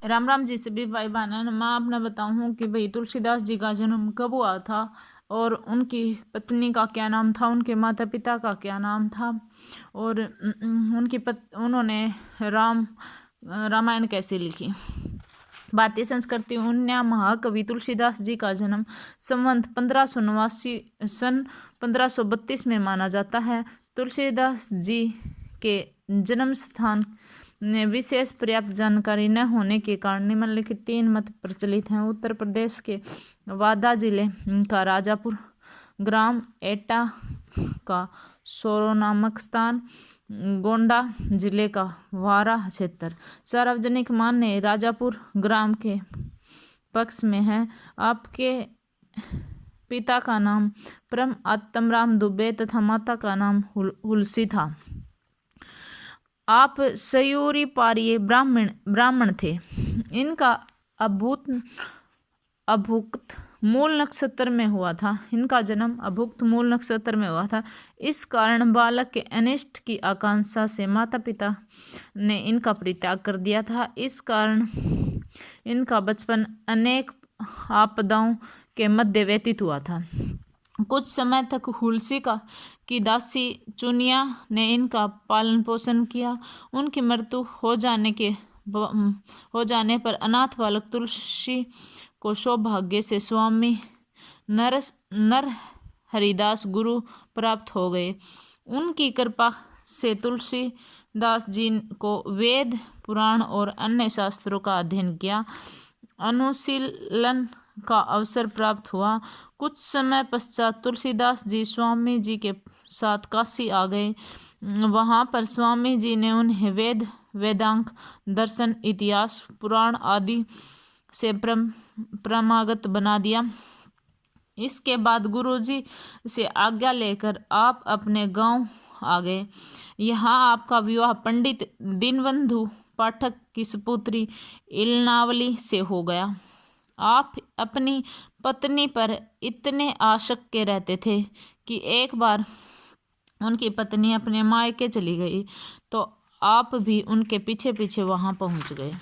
राम राम जी सभी भाई बहन। मैं अपना बताऊं कि भाई तुलसीदास जी का जन्म कब हुआ था और उनकी पत्नी का क्या नाम था, उनके माता पिता का क्या नाम था और उन्होंने रामायण कैसे लिखी। भारतीय संस्कृति उन्या महाकवि तुलसीदास जी का जन्म संवत 1589 सन 1532 में माना जाता है। तुलसीदास जी के जन्म स्थान विशेष पर्याप्त जानकारी न होने के कारण निम्नलिखित 3 मत प्रचलित हैं। उत्तर प्रदेश के वादा जिले का राजापुर ग्राम, एटा का सोरो नामक स्थान, गोंडा जिले का वारा क्षेत्र। सार्वजनिक मान्य राजापुर ग्राम के पक्ष में है। आपके पिता का नाम परम आत्मराम दुबे तथा माता का नाम हुलसी था। आप सयूरी पारिये ब्राह्मण थे। इनका अभुक्त मूल नक्षत्र में हुआ था। इनका जन्म अभुक्त मूल नक्षत्र में हुआ था। इस कारण बालक के अनिष्ट की आकांक्षा से माता पिता ने इनका परित्याग कर दिया था। इस कारण इनका बचपन अनेक आपदाओं के मध्य व्यतीत हुआ था। कुछ समय तक हुलसी की दासी चुनिया ने इनका पालन पोषण किया। उनकी मृत्यु हो जाने पर अनाथ बालक तुलसी को सौभाग्य से स्वामी नर हरिदास गुरु प्राप्त हो गए। उनकी कृपा से तुलसीदास जी को वेद पुराण और अन्य शास्त्रों का अध्ययन किया, अनुशीलन का अवसर प्राप्त हुआ। कुछ समय पश्चात तुलसीदास जी स्वामी जी के साथ काशी आ गए। वहां पर स्वामी जी ने उन्हें वेदांग, दर्शन, इतिहास, पुराण आदि से परमागत बना दिया। इसके बाद गुरुजी से आज्ञा लेकर आप अपने गांव आ गए। यहाँ आपका विवाह पंडित दीनबंधु पाठक की सुपुत्री इलनावली से हो गया। आप अपनी पत्नी पर इतने आसक्त रहते थे कि एक बार उनकी पत्नी अपने मायके चली गई तो आप भी उनके पीछे पीछे वहां पहुंच गए।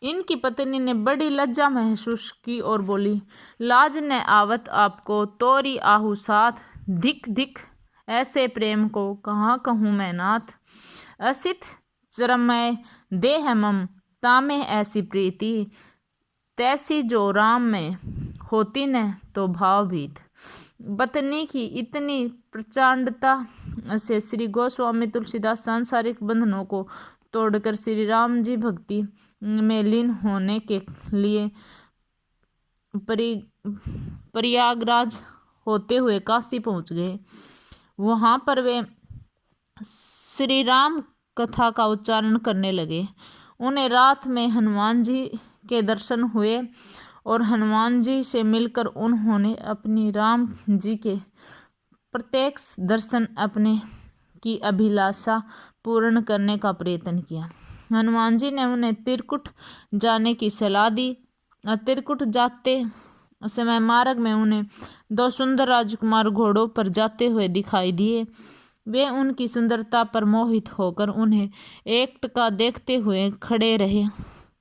इनकी पत्नी ने बड़ी लज्जा महसूस की और बोली, लाज न आवत आपको तोरी आहू साथ, धिक धिक ऐसे प्रेम को कहाँ कहूँ मैं नाथ। असित चरमय देह मम तामे ऐसी प्रीति, तैसी जो राम में होती न तो भावभीत। पत्नी की इतनी प्रचंडता से श्री गोस्वामी तुलसीदास सांसारिक बंधनों को तोड़कर श्री राम जी भक्ति में लीन होने के लिए प्रयागराज होते हुए काशी पहुंच गए। वहां पर वे श्री राम कथा का उच्चारण करने लगे। उन्हें रात में हनुमान जी के दर्शन हुए और हनुमान जी से मिलकर उन्होंने अपनी राम जी के प्रत्यक्ष दर्शन अपने की अभिलाषा पूर्ण करने का प्रयत्न किया। हनुमान जी ने उन्हें त्रिकुट जाने की सलाह दी। त्रिकुट जाते समय मार्ग में उन्हें 2 सुंदर राजकुमार घोड़ों पर जाते हुए दिखाई दिए। वे उनकी सुंदरता पर मोहित होकर उन्हें एकटका देखते हुए खड़े रहे।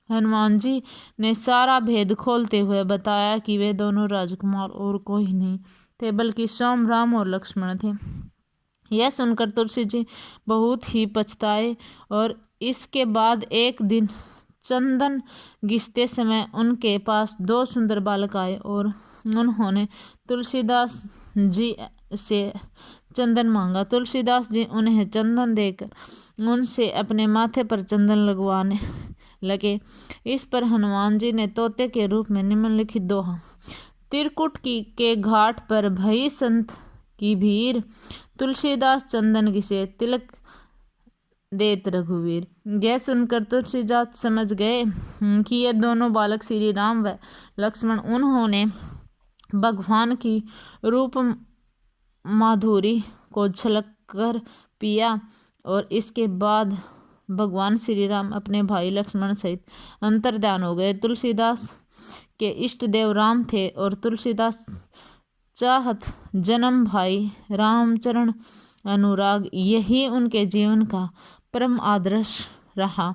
हनुमान जी ने सारा भेद खोलते हुए बताया कि वे दोनों राजकुमार और कोई नहीं थे बल्कि स्वयं राम और लक्ष्मण थे। यह सुनकर तुलसी जी बहुत ही पछताए और इसके बाद एक दिन चंदन घिसते समय उनके पास 2 सुंदर बालक आए और उन्होंने तुलसीदास जी से चंदन मांगा। तुलसीदास जी उन्हें चंदन देकर उनसे अपने माथे पर चंदन लगवाने लगे। इस पर हनुमान जी ने तोते के रूप में निम्नलिखित दोहा, त्रिकुट के घाट पर भई संत की भीड़, तुलसीदास चंदन घिसे तिलक देत रघुवीर। यह सुनकर तुलसीदास समझ गए कि ये दोनों बालक श्री राम व लक्ष्मण उन्होंने भगवान की रूप माधुरी को झलक कर पिया और इसके बाद भगवान श्री राम अपने भाई लक्ष्मण सहित अंतर्ध्यान हो गए। तुलसीदास के इष्ट देव राम थे और तुलसीदास चाहत जन्म भाई रामचरण अनुराग यही उनके जीवन का परम आदर्श रहा।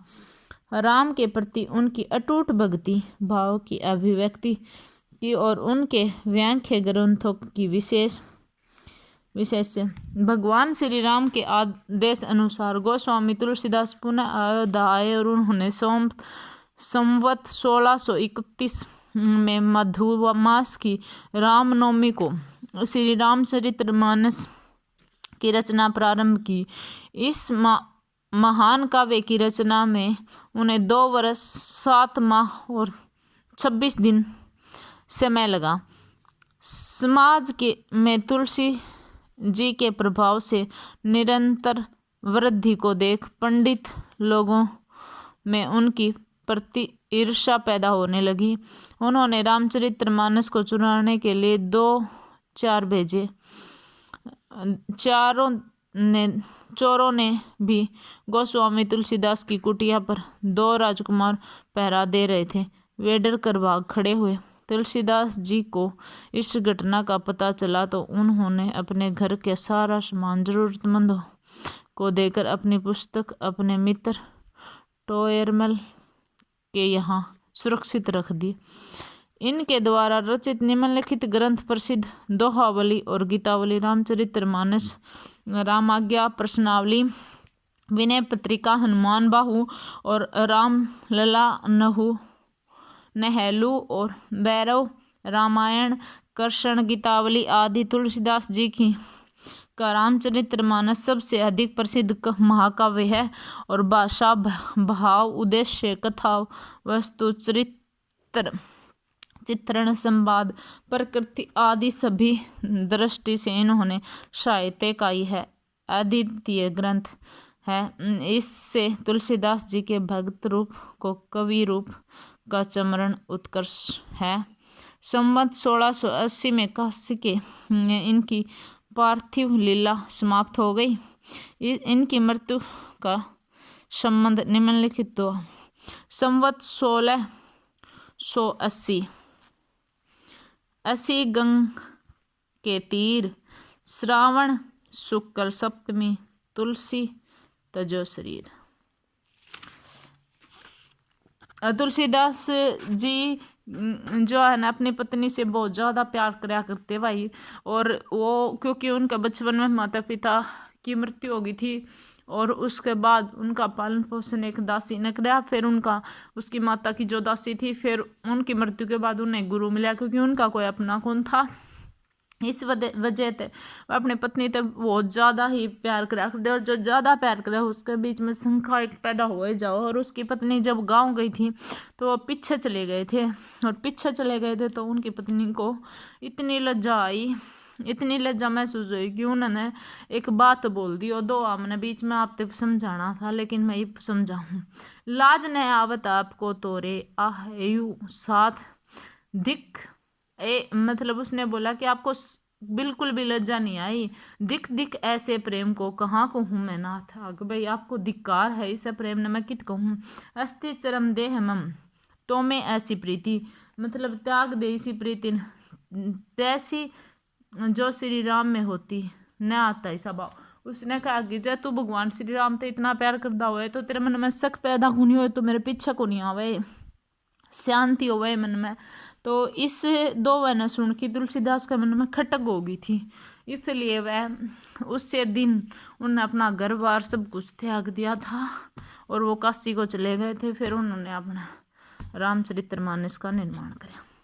राम के प्रति उनकी अटूट भक्ति भाव की अभिव्यक्ति की और उनके व्याख्या ग्रंथों की विशेष से भगवान श्री राम के आदेश अनुसार गोस्वामी तुलसीदास पुनः अयोध्या आए और उन्होंने संवत 1631 में मधुमास की रामनवमी को श्री रामचरितमानस की रचना प्रारंभ की। इस महान काव्य की रचना में उन्हें 2 वर्ष 7 माह और 26 दिन समय लगा। समाज के में तुलसी जी के प्रभाव से निरंतर वृद्धि को देख पंडित लोगों में उनकी प्रति ईर्ष्या पैदा होने लगी। उन्होंने रामचरितमानस को चुराने के लिए 2-4 भेजे। चोरों ने भी गोस्वामी तुलसीदास की कुटिया पर 2 राजकुमार पहरा दे रहे थे। वे डर कर भाग खड़े हुए। तुलसीदास जी को इस घटना का पता चला तो उन्होंने अपने घर के सारा सामान जरूरतमंदों को देकर अपनी पुस्तक अपने मित्र टोयरमल के यहाँ सुरक्षित रख दी। इनके द्वारा रचित निम्नलिखित ग्रंथ प्रसिद्ध दोहावली और गीतावली, रामचरितमानस, रामाज्ञा, प्रश्नावली, विनय पत्रिका, हनुमान बाहु और रामलला नहेलु और भैरव रामायण, कृष्ण गीतावली आदि तुलसीदास जी की का रामचरितमानस सबसे अधिक प्रसिद्ध महाकाव्य है और भाषा, भाव, उद्देश्य, कथा, वस्तु, चित्रण, संवाद, प्रकृति आदि सभी दृष्टि से इन्होंने साहित्य का ही है अद्वितीय ग्रंथ है। इससे तुलसीदास जी के भक्त रूप को कवि रूप का चमरण उत्कर्ष है। संवत 1680 में काशी के इनकी पार्थिव लीला समाप्त हो गई। इनकी मृत्यु का संबंध निम्नलिखित हुआ। संवत 1680 गंग के तीर, श्रावण शुक्ल सप्तमी, तुलसी तजो शरीर। तुलसीदास जी जो है ना अपनी पत्नी से बहुत ज़्यादा प्यार कराया करते भाई। और वो क्योंकि उनका बचपन में माता पिता की मृत्यु हो गई थी और उसके बाद उनका पालन पोषण एक दासी ने कराया। फिर उसकी माता की जो दासी थी, फिर उनकी मृत्यु के बाद उन्हें गुरु मिला क्योंकि उनका कोई अपना कौन था। इस वजह से अपने पत्नी तक बहुत ज़्यादा ही प्यार करा और जो ज़्यादा प्यार करे उसके बीच में शंका एक पैदा हो जाओ। और उसकी पत्नी जब गांव गई थी तो वो पीछे चले गए थे और पीछे चले गए थे तो उनकी पत्नी को इतनी लज्जा आई, इतनी लज्जा महसूस हुई कि उन्होंने एक बात बोल दी और 2 हमने बीच में आपको समझाना था लेकिन मैं ये समझाऊँ। लाज न आवत आपको तोरे आयु साथ दिख मतलब उसने बोला कि आपको बिल्कुल भी लज्जा नहीं आई। दिख दिख ऐसे प्रेम को कहाँ कहूँ मैं नाथ। भाई आपको धिक्कार है इस प्रेम ने मैं कित कहूँ। अस्ति चरम देह मम तो में ऐसी प्रीति, मतलब त्याग दे इसी प्रीति तैसी जो श्री राम में होती न आता ऐसा भाव। उसने कहा कि जब तू भगवान श्री राम तो इतना प्यार करता हुआ तो तेरे मन में शक पैदा होनी हो तो मेरे पीछे को नहीं आवे, शांति हो मन में। तो इस 2 वचन सुन के तुलसीदास के मन में खटक हो गई थी, इसलिए वह उससे दिन उन्होंने अपना घर बार सब कुछ त्याग दिया था और वो काशी को चले गए थे। फिर उन्होंने अपना रामचरितमानस का निर्माण किया।